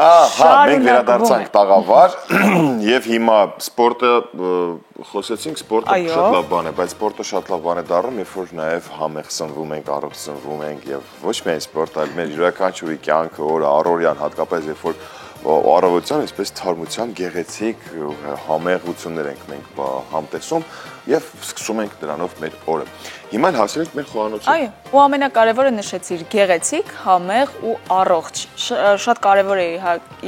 մենք վերադարձանք տաղավար եւ հիմա սպորտը խոսեցինք, սպորտը շատ լավ բան է, բայց սպորտը շատ լավ բան է դառնում, երբ որ նաեւ համեղ սնվում ենք, առողջ սնվում ենք եւ ոչ միայն սպորտը, այլ մեր յուրաքանչյուրի կյանքը, օրը, առօրյան, հատկապես երբ որ առավոտյան այսպես թարմությամբ գեղեցիկ համեղություններ ենք մենք համտեսում եւ սկսում ենք դրանով մեր օրը։ Հիմա հասել ենք մեր խոհանոցին։ Այո, ու ամենակարևորը նշեցիր՝ գեղեցիկ, համեղ ու առողջ։ Շատ կարևոր է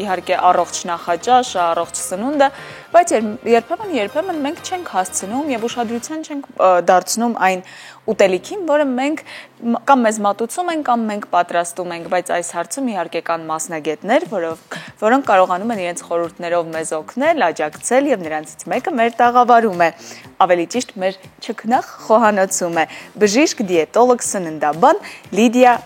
իհարկե առողջ նախաճաշ, առողջ սնունդը, բայց երբեմն մենք չենք հասցնում եւ ուշադրության չենք դարձնում այն ուտելիքին, որը մենք կամ մեզ մատուցում են, կամ մենք պատրաստում ենք, բայց այս հարցում իհարկե կան մասնագետներ, որոնք կարողանում են իրենց խորհուրդներով մեզ օգնել, աջակցել եւ նրանցից մեկը մեր տաղավարում է, ավելի ճիշտ մեր չքնաղ խոհանոցում է բժիշկ դիետոլոգ սննդաբան Լիդիա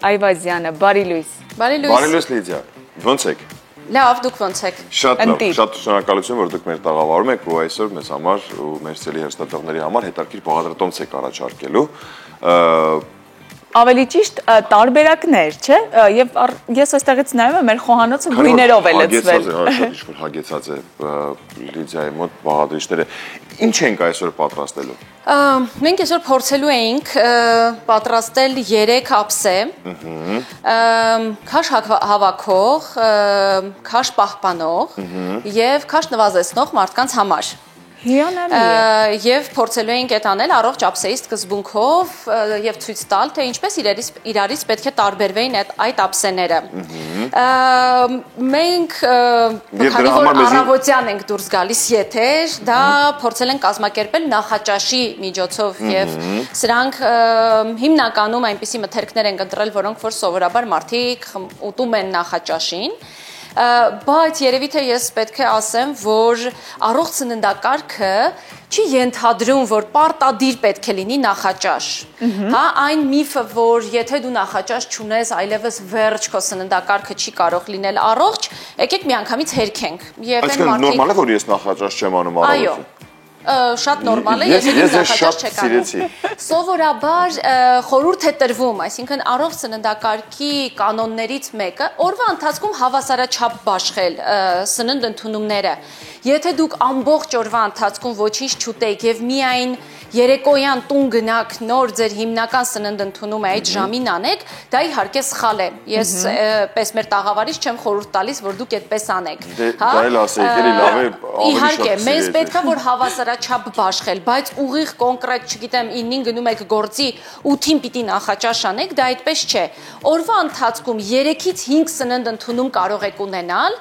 Այվազյանը։ Բարի լույս։ Բարի լույս Լիդիա։ Ոնց եք։ Լավ, դուք ոնց եք։ Շատ լավ, շատ շնորհակալություն, որ դուք մեր տաղավարում եք ու այսօր մեզ համար ու մեր ցելի հերթատողների համար հետաքրքիր բաղադրատոմս եք առաջարկելու։ Ավելի ճիշտ տարբերակներ, չէ՞, եւ ես այստեղից նայում եմ մեր խոհանոցը գույներով է լցվել։ Շատ ինչ-որ հագեցած է Լիդիայի մոտ բաղադրիչները։ Ինչ ենք այսօր պատրաստելու։ Մենք այսօր փորձելու էինք պատրաստել 3 ափսե, քաշ հավաքող, քաշ պահպանող եւ քաշ նվազեցնող մարդկանց համար։ Հիանալի է։ Եվ փորձելու էինք այդ անել առողջ ափսեի սկզբունքով եւ ցույց տալ, թե ինչպես իրարից պետք է տարբերվեին այդ ափսեները։ Մենք քանի որ առավոտյան ենք դուրս գալիս եթեր, դա փորձել ենք կազմակերպել նախաճաշի միջոցով եւ սրանք հիմնականում այնպիսի մթերքներ են ընտրել, որոնք որ սովորաբար մարդիկ ուտում են նախաճաշին։ Բայց երևի թե ես պետք է ասեմ, որ առողջ սննդակարգը չի ենթադրում, որ պարտադիր պետք է լինի նախաճաշ։ Հա, այն միֆը, որ եթե դու նախաճաշ չունես, այլևս վերջ քո սննդակարգը չի կարող լինել առողջ, եկեք միանգամից հերքենք։ Այսինքն նորմալ է, որ ես նախաճաշ չեմ անում առողջը։ Շատ նորմալ է, եթե դու նախաճաշ չեք անում։ Սովորաբար խորհուրդ է տրվում, այսինքն առողջ սննդակարգի կանոններից մեկը օրվա ընթացքում հավասարաչափ բաշխել սնունդ ընդունումները։ Եթե դուք ամբողջ օրվա ընթացքում ոչինչ չուտեք եւ միայն երեկոյան տուն գնաք նոր ձեր հիմնական սնունդ ընդունումը այդ ժամին անեք, դա իհարկե սխալ է։ Ես պես մեր տաղավարից չեմ խորհուրդ տալիս, որ դուք այդպես անեք։ Դա էլ ասեիք, էլի լավ է, ավելի շատ։ Իհարկե, մեզ պետքա որ հավասարաչափ բաշխել, բայց ուղիղ կոնկրետ, չգիտեմ, 9-ին գնում եք գործի, 8-ին պիտի նախաճաշ անեք, դա այդպես չէ։ Օրվա ընթացքում 3-ից 5 սնունդ ընդունում կարող եք ունենալ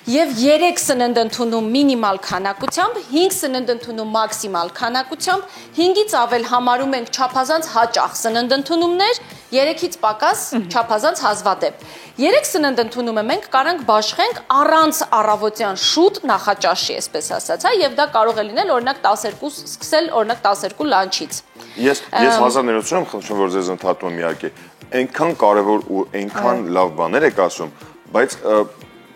եւ 3 սնունդ ընդունում մինիմալ քանակությամբ, 5 սնունդ ընդունում մաքսիմալ քանակությամբ, 5-ից ավել համարում ենք չափազանց հաճախ սնունդ ընդունումներ, 3-ից պակաս չափազանց հազվադեպ։ 3 սնունդ ընդունումը մենք կարանք բաշխենք առանց առավոտյան շուտ նախաճաշի, այսպես ասած, հա, եւ դա կարող է լինել օրինակ 12 սկսել օրինակ 12 լանչից։ Ես հազար ներողություն եմ խնդրում, որ ձեզ ընդհատում եմ իհարկե։ Այնքան կարևոր ու այնքան լավ բաներ եք ասում, բայց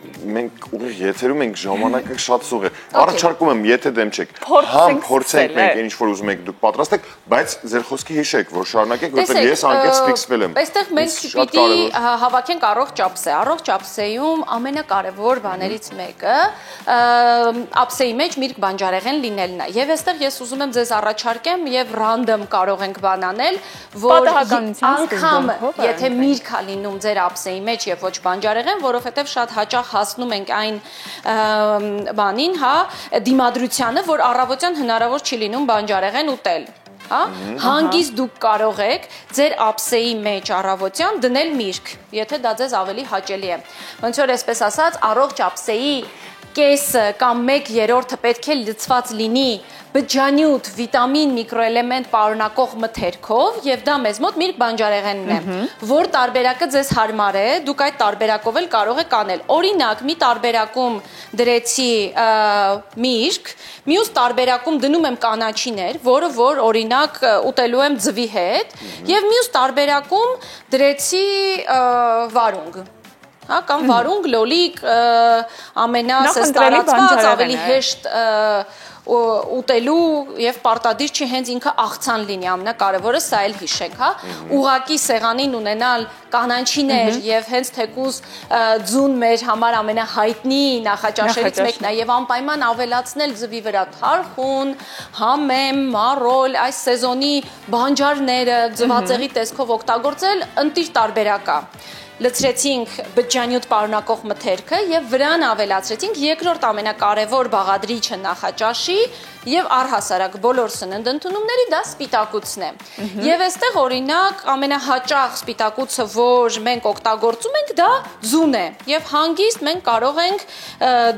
մենք ուղիղ եթերում ենք ժամանակը շատ սուղ է։ Առաջարկում եմ, եթե դեմ չեք, համ փորձենք մենք ինչ որ ուզում եք դուք պատրաստեք, բայց ձեր խոսքի հիշեք, որ շարունակեք, որովհետև ես անկեղծ ֆիքսվել եմ։ Այստեղ մենք պիտի հավաքենք առողջ ափսե։ Առողջ ափսեում ամենակարևոր բաներից մեկը ափսեի մեջ միրգ բանջարեղեն լինելն է։ Եվ այստեղ ես ուզում եմ ձեզ առաջարկեմ եւ ռանդոմ կարող ենք բան անել, որ անգամ եթե միրգ է լինում ձեր ափսեի մեջ եւ ոչ բանջարեղեն, որովհետեւ շատ հաճախ հասնում ենք այն բանին, հա, դիմադրությանը, որ առավոտյան հնարավոր չի լինում բանջարեղեն ուտել, հա, հանգիստ դուք կարող եք ձեր ափսեի մեջ առավոտյան դնել միրգ, եթե դա ձեզ ավելի հաճելի է։ Ոնց որ այսպես ասած, առողջ ափսեի կեսը կամ 1/3-ը պետք է լցված լինի բջջանյութ, վիտամին, միկրոէլեմենտ պարունակող մթերքով եւ դա մեզ մոտ միրգ բանջարեղենն է, որ տարբերակը ձեզ հարմար է, դուք այդ տարբերակով էլ կարող եք անել։ Օրինակ, մի տարբերակում դրեցի միրգ, մյուս տարբերակում դնում եմ կանաչիներ, որը որ օրինակ ուտելու եմ ձվի հետ, եւ մյուս տարբերակում դրեցի վարունգ։ Հա, կամ վարունգ, լոլիկ, ամենասես տարածված, ավելի հեշտ ուտելու եւ պարտադիր չի հենց ինքը աղցան լինի, ամենակարևորը սա էլ հիշեք, հա։ Ուղակի սեղանին ունենալ կանանչիներ եւ հենց թեկուզ ձուն մեր համար ամենահայտնի նախաճաշերից մեկն է եւ անպայման ավելացնել ձվի վրա թարխուն, համեմ, մարոլ, այս սեզոնի բանջարները ձվածեղի տեսքով օգտագործել ընտիր տարբերակ է։ Լցրեցինք բջջանյութ պարունակող մթերքը եւ վրան ավելացրեցինք երկրորդ ամենակարևոր բաղադրիչը նախաճաշի եւ առհասարակ բոլոր սննդընդունումների դա սպիտակուցն է։ Եվ այստեղ օրինակ ամենահաճախ սպիտակուցը, որ մենք օգտագործում ենք, դա ձուն է եւ հանգիստ մենք կարող ենք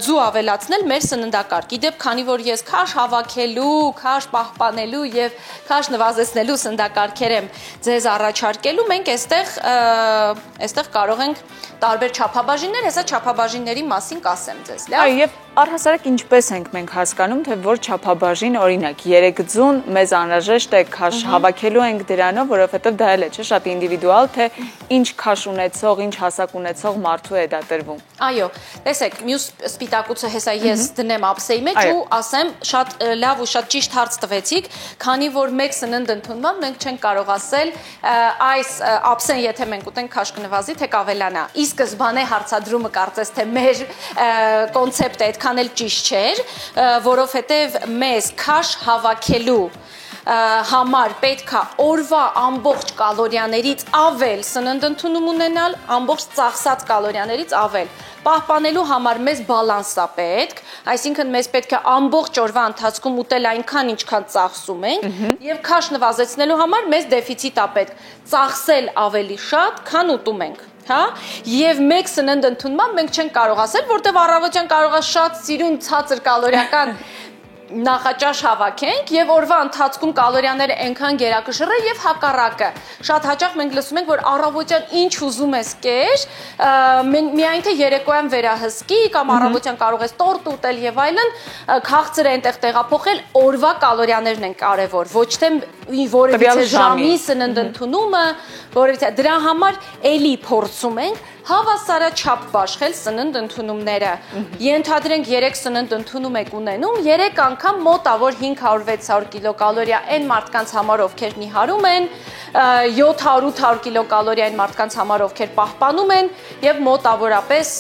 ձու ավելացնել մեր սննդակարգ։ Իդեպ, քանի որ ես քաշ հավաքելու, քաշ պահպանելու եւ քաշ նվազեցնելու սննդակարգեր եմ ձեզ առաջարկելու, մենք այստեղ կարող ենք տարբեր չափաբաժիններ, հեսա չափաբաժինների մասին կասեմ ձեզ, լավ։ Այո, եւ առհասարակ ինչպես ենք մենք հասկանում, թե որ չափաբաժին, օրինակ 3 ձուն մեզ անհրաժեշտ է քաշ հավաքելու ենք դրանով, որովհետեւ դա էլ է, չէ, շատ ինդիվիդուալ, թե ինչ քաշ ունեցող, ինչ հասակ ունեցող մարդու է դա տրվում։ Այո, տեսեք, մյուս սպիտակուցը հեսա ես դնեմ ափսեի մեջ ու ասեմ շատ լավ ու շատ ճիշտ հարց տվեցիք, քանի որ մեկ սննդընդունման մենք չենք կարող ասել այս ափսեն եթե մենք ուտենք քաշ կնվազի, թե կավելանա։ Ի սկզբանե հարցադրումը կարծես թե մեր կոնցեպտը այդքան էլ ճիշտ չէր, որովհետև մեզ քաշ հավաքելու համար պետք է օրվա ամբողջ կալորիաներից ավել սննդընդունում ունենալ, ամբողջ ծախսած կալորիաներից ավել։ Պահպանելու համար մեզ բալանս է պետք, այսինքն մեզ պետք է ամբողջ օրվա ընթացքում ուտել այնքան ինչքան ծախսում ենք, եւ քաշ նվազեցնելու համար մեզ դեֆիցիտ է պետք, ծախսել ավելի շատ, քան ուտում ենք։ Հա, եւ մեկ սննդընդունման մենք չենք կարող ասել, որտեվ առավոտյան կարող է շատ սիրուն ցածր կալորիական նախաճաշ հավաքենք եւ օրվա ընթացքում կալորիաները այնքան գերակշռ է եւ հակառակը։ Շատ հաճախ մենք լսում ենք, որ առավոտյան ինչ ուզում ես կեր, միայն թե երեկոյան վերահսկի կամ առավոտյան կարող ես տորտ ուտել եւ այլն, քաղցր այնտեղ տեղափոխել, օրվա կալորիաներն են կարեւոր, ոչ թե որևիցե ժամի սննդընդունումը, որովհետեւ դրա համար էլի փորձում ենք հավասարաչափ բաշխել սննդընդունումները։ Ենթադրենք 3 սննդընդունում եք ունենում, 3 անգամ մոտավոր 500-600 կիլոկալորիա այն մարդկանց համար, ովքեր նիհարում են, 700-800 կիլոկալորիա այն մարդկանց համար, ովքեր պահպանում են, եւ մոտավորապես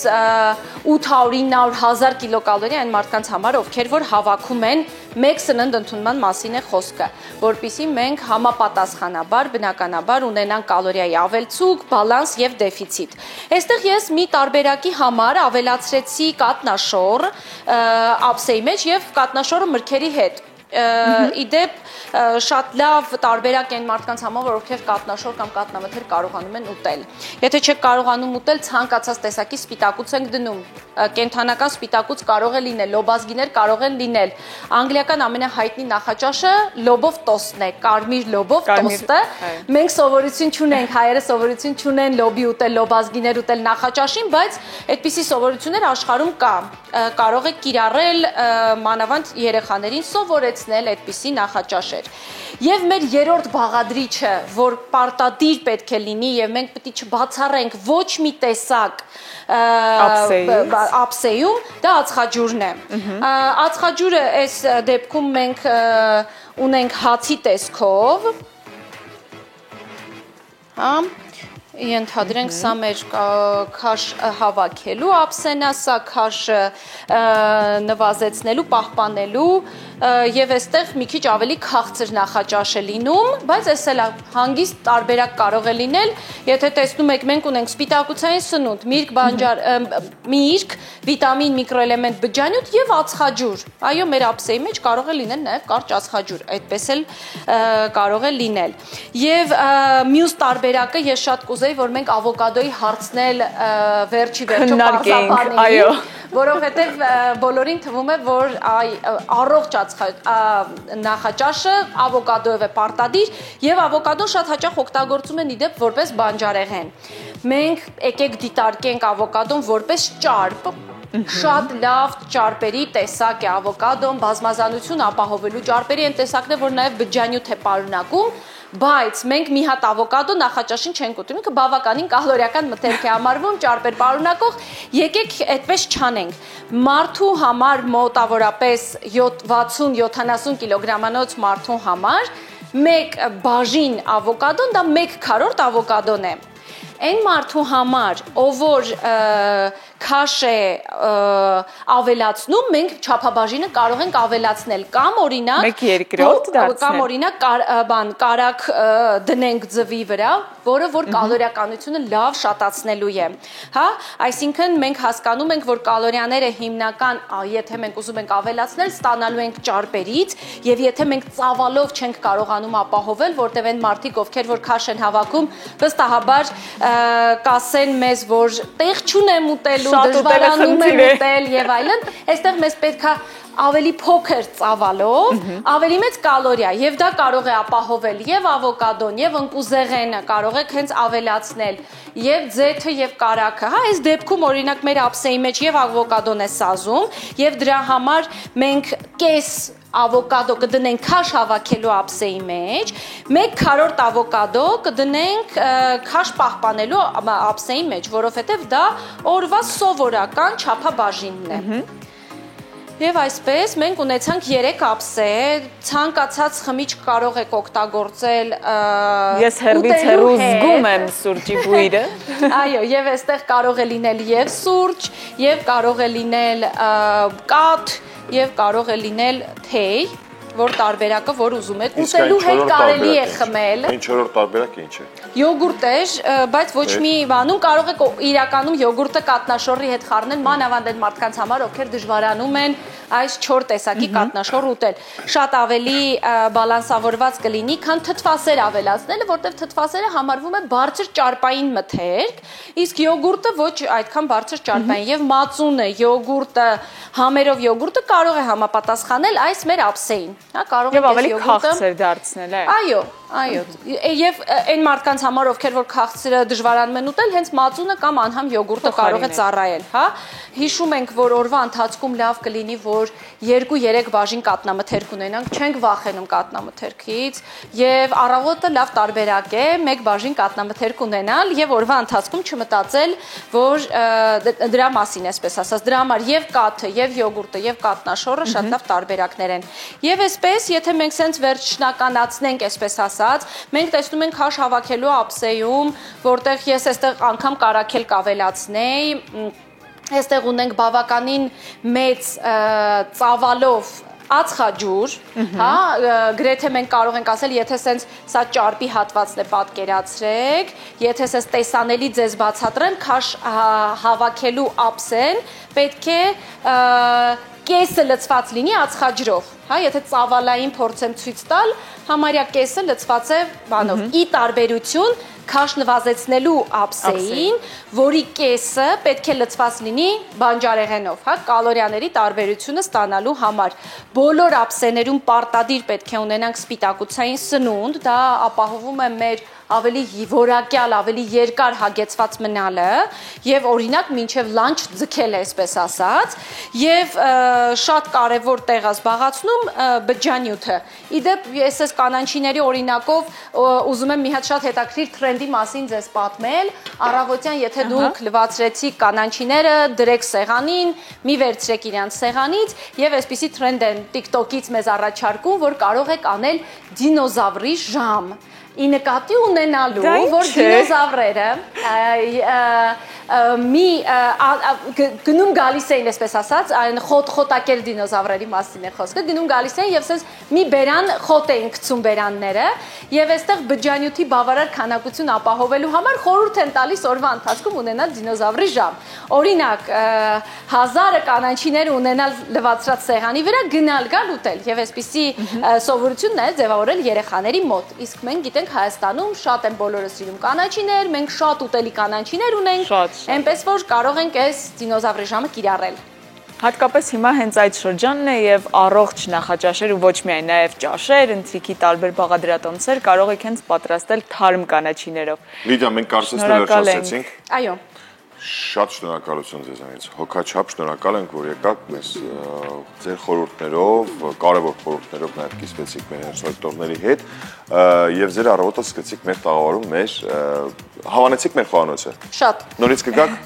800-900-1000 կիլոկալորիա այն մարդկանց համար, ովքեր որ հավաքում են, մեկ սննդընդունման մասին է խոսքը, որpիսի մենք համապատասխանաբար, բնականաբար ունենանք կալորիայի ավելցուկ, բալանս եւ դեֆիցիտ։ Այստեղ ես մի տարբերակի համար ավելացրեցի կատնաշոր ափսեի մեջ եւ կատնաշորը մրգերի հետ։ Իդեպ շատ լավ տարբերակ են մարդկանց համար, ովքեր կատնաշոր կամ կատնամթեր կարողանում են ուտել։ Եթե չեք կարողանում ուտել, ցանկացած տեսակի սպիտակուց ենք դնում։ Կենթանական սպիտակուց կարող է լինել, լոբազգիներ կարող են լինել։ Անգլիական ամենահայտնի նախաճաշը լոբով տոստն է, կարմիր լոբով տոստը։ Մենք սովորություն չունենք, հայերը սովորություն չունեն լոբի ուտել, լոբազգիներ ուտել նախաճաշին, բայց այդպիսի սովորություններ աշխարհում կա։ Կարող եք կիրառել մանավանդ երեխաներին սովորեցնել այդպիսի նախաճաշեր։ Եվ մեր երրորդ բաղադրիչը, որ պարտադիր պետք է լինի եւ մենք պետք է չբացառենք ոչ մի տեսակ ափսեյում, դա ածխաջուրն է։ Ածխաջուրը այս դեպքում մենք ունենք հացի տեսքով, հա, ենթադրենք սա մեր քաշ հավաքելու ափսենա, սա քաշը նվազեցնելու, պահպանելու եւ այստեղ մի քիչ ավելի քաղցր նախաճաշ է լինում, բայց այս էլ հանգիստ տարբերակ կարող է լինել, եթե տեսնում եք մենք ունենք սպիտակուցային սնունդ, միրգ, բանջար, միրգ, վիտամին, միկրոէլեմենտ, բջջանյութ եւ ածխաջուր։ Այո, մեր ափսեի մեջ կարող է լինել նաեւ կարճ ածխաջուր, այդպես էլ կարող է լինել։ Եվ մյուս տարբերակը ես շատ կուզեի, որ մենք ավոկադոյի հարցնել վերջի վերջո պարզաբանեինք, որովհետեւ բոլորին թվում է, որ առողջ նախաճաշը ավոկադոյով է պարտադիր եւ ավոկադոն շատ հաճախ օգտագործում են իդեպ որպես բանջարեղեն։ Մենք եկեք դիտարկենք ավոկադոն որպես ճարպ, Շատ լավ ճարպերի տեսակ է ավոկադոն, բազմազանություն ապահովելու ճարպերի են տեսակն է, որ նաև բջջանյութ է պարունակում, բայց մենք մի հատ ավոկադո նախաճաշին չենք ուտում, ինքը բավականին կալորիական մթերք է համարվում, ճարպեր պարունակող, եկեք այդպես չանենք։ Մարդու համար մոտավորապես 60-70 կիլոգրամանոց մարդու համար մեկ բաժին ավոկադոն դա 1/4 ավոկադոն է։ Այն մարդու համար, ով որ քաշ է ավելացնում, մենք չափաբաժինը կարող ենք ավելացնել կամ օրինակ 1/2 դարձնել։ Կամ օրինակ կարակ դնենք ձվի վրա, որը որ կալորիականությունը լավ շատացնելու է։ Հա, այսինքն մենք հասկանում ենք, որ կալորիաները հիմնական, եթե մենք ուզում ենք ավելացնել, ստանալու ենք ճարպերից, եւ եթե մենք ծավալով չենք կարողանում ապահովել, որտեղ այն մարդիկ, ովքեր որ քաշ են հավաքում, վստահաբար կասեն մեզ, որ տեղ չունեմ ուտելու, դժվարանում եմ ուտել եւ այլն, այստեղ մեզ պետքա ավելի փոքր ծավալով, ավելի մեծ կալորիա եւ դա կարող է ապահովել եւ ավոկադոն եւ ընկուզեղենը կարող եք հենց ավելացնել եւ ձեթը եւ կարակը, հա, այս դեպքում օրինակ մեր ափսեի մեջ եւ ավոկադոն է սազում եւ դրա համար մենք կես ավոկադո կդնենք քաշ հավաքելու ափսեի մեջ, 1/4 ավոկադո կդնենք քաշ պահպանելու ափսեի մեջ, որովհետև դա օրվա սովորական չափաբաժինն է։ Եվ այսպես մենք ունեցանք 3 ափսե, ցանկացած խմիչք կարող եք օգտագործել Ես հերվից հեռու զգում եմ սուրճի բույրը։ Այո, եւ այստեղ կարող է լինել եւ սուրճ, եւ կարող է լինել կաթ, եւ կարող է լինել թեյ, որ տարբերակը որ ուզում եք ուտելու հետ կարելի է խմել։ Այն 4-րդ տարբերակը ինչ է։ Յոգուրտ է, բայց ոչ մի բանում կարող եք իրականում յոգուրտը կատնաշորի հետ խառնել, մանավանդ այն մարդկանց համար, ովքեր դժվարանում են այս 4 տեսակի կատնաշոր ուտել։ Շատ ավելի բալանսավորված կլինի, քան թթվասեր ավելացնելը, որտեղ թթվասերը համարվում է բարձր ճարպային մթերք, իսկ յոգուրտը ոչ այդքան բարձր ճարպային եւ մածունը, յոգուրտը, համերով յոգուրտը կարող է համապատասխանել այս մեր ափսեին, հա, կարող Եվ ավելի քաղցր դարձնել, այո, այո, եւ այն մարդկանց համար, ովքեր որ քաղցրը դժվարանում են ուտել, հենց մածունը կամ անհամ յոգուրտը կարող է ծառայել, հա։ Հիշում ենք, որ օրվա ընթացքում լավ կլինի, որ 2-3 բաժին կատնամթերք ունենանք, չենք վախենում կատնամթերքից, եւ առավոտը լավ տարբերակ է 1 բաժին կատնամթերք ունենալ եւ օրվա ընթացքում չմտածել, որ դրա մասին էսպես ասած, դրա համար եւ կաթը, եւ յոգուրտը, եւ կատնաշորը շատ լավ տարբերակներ են։ Եվ այսպես, եթե մենք սենց վերջնականացնենք, այսպես ասած, մենք տեսնում ենք քաշ հավաքելու ափսեում, որտեղ ես այստեղ անգամ կարակել կավելացնեի, այստեղ ունենք բավականին մեծ ծավալով ածխաջուր, հա, գրեթե մենք կարող ենք ասել, եթե սենց սա ճարպի հատվածն է պատկերացրեք, եթե սենց տեսանելի ձեզ բացատրեմ, քաշ հավաքելու ափսեն պետք է կեսը լցված լինի ածխաջրով, հա, եթե ծավալային փորձեմ ցույց տալ, համարյա կեսը լցված է բանով, ի տարբերություն քաշ նվազեցնելու ափսեին, որի կեսը պետք է լցված լինի բանջարեղենով, հա, կալորիաների տարբերությունը ստանալու համար։ Բոլոր ափսեներում պարտադիր պետք է ունենանք սպիտակուցային սնունդ, դա ապահովում է մեր ավելի որակյալ, ավելի երկար հագեցված մնալը եւ օրինակ մինչեւ լանչ ձգել է, այսպես ասած, եւ շատ կարեւոր տեղ է զբաղացնում բջջանյութը։ Իդեպ ես այս կանանչիների օրինակով ուզում եմ մի հատ շատ հետաքրքիր տրենդի մասին ձեզ պատմել։ Առավոտյան եթե դուք լվացրեցիք կանանչիները, դրեք սեղանին, մի վերցրեք իրանց սեղանից եւ այսպիսի տրենդ են TikTok-ից մեզ առաջարկում, որ կարող եք անել դինոզավրի ժամ։ Ի նկատի ունենալու, որ դինոզավրերը մի գնում գալիս էին, այսպես ասած, այն խոտակեր դինոզավրերի մասին է խոսքը, գնում գալիս էին եւ սենց մի բերան խոտ էին գցում բերանները եւ այստեղ բջջանյութի բավարար քանակություն ապահովելու համար խորհուրդ են տալիս օրվա ընթացքում ունենալ դինոզավրի ժամ։ Օրինակ 1000 կանանչիներ ունենալ լվացրած սեղանի վրա գնալ գալ ուտել եւ այսպիսի սովորությունն է ձևավորել երեխաների մոտ։ Իսկ մենք գիտենք Հայաստանում շատ են բոլորը սիրում կանանչիներ, մենք շատ ուտելի կանանչիներ ունենք, այնպես որ կարող ենք այս դինոզավրի ժամը կիրառել։ Հատկապես հիմա հենց այդ շրջանն է եւ առողջ նախաճաշեր ու ոչ միայն նաեւ ճաշեր, ընթրիքի տարբեր բաղադրատոմսեր կարող եք հենց պատրաստել թարմ կանաչիներով։ Լիդիա, մենք կարծես վերջացրեցինք։ Այո։ Շատ շնորհակալություն ձեզանից։ Հոգաչափ շնորհակալ ենք, որ եկաք մեզ ձեր խորհուրդներով, կարևոր խորհուրդներով նաև կիսվեցիք մեր հերոսատորների հետ եւ ձեր առավոտը սկսեցիք մեր տաղավարում մեր հավանեցիք մեր խոհանոցը։ Շատ։ Նորից կգաք։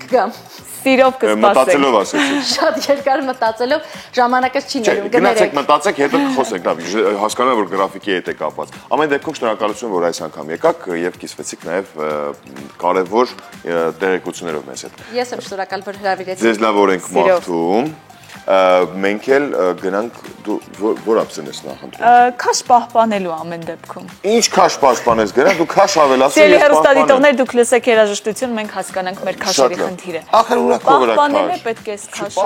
Կգամ։ Սիրով կսպասենք։ Մտածելով ասեցիք։ Շատ երկար մտածելով ժամանակը չի ներում, գնացեք մտածեք, հետո կխոսենք, լավ, հասկանում եմ, որ գրաֆիկի հետ է կապված։ Ամեն դեպքում շնորհակալություն, որ այս անգամ եկաք եւ կիսվեցիք նաև կարևոր տեղեկություններով մեզ հետ։ Ես եմ շնորհակալ, որ հրավիրեցիք։ Ձեզ լավ օրենք մաղթում։ Մենք էլ գնանք որ ապսեն ես նախընտրում։ Քաշ պահպանելու ամեն դեպքում։ Ինչ քաշ պահպանես գնա, դու քաշ ավելացրու ես պահպանեմ։ Հերոստատիտողներ դուք լսեք երաժշտություն, մենք հասկանանք մեր քաշերի խնդիրը։ Ախր ուրախ ով Պահպանել է պետք է քաշը։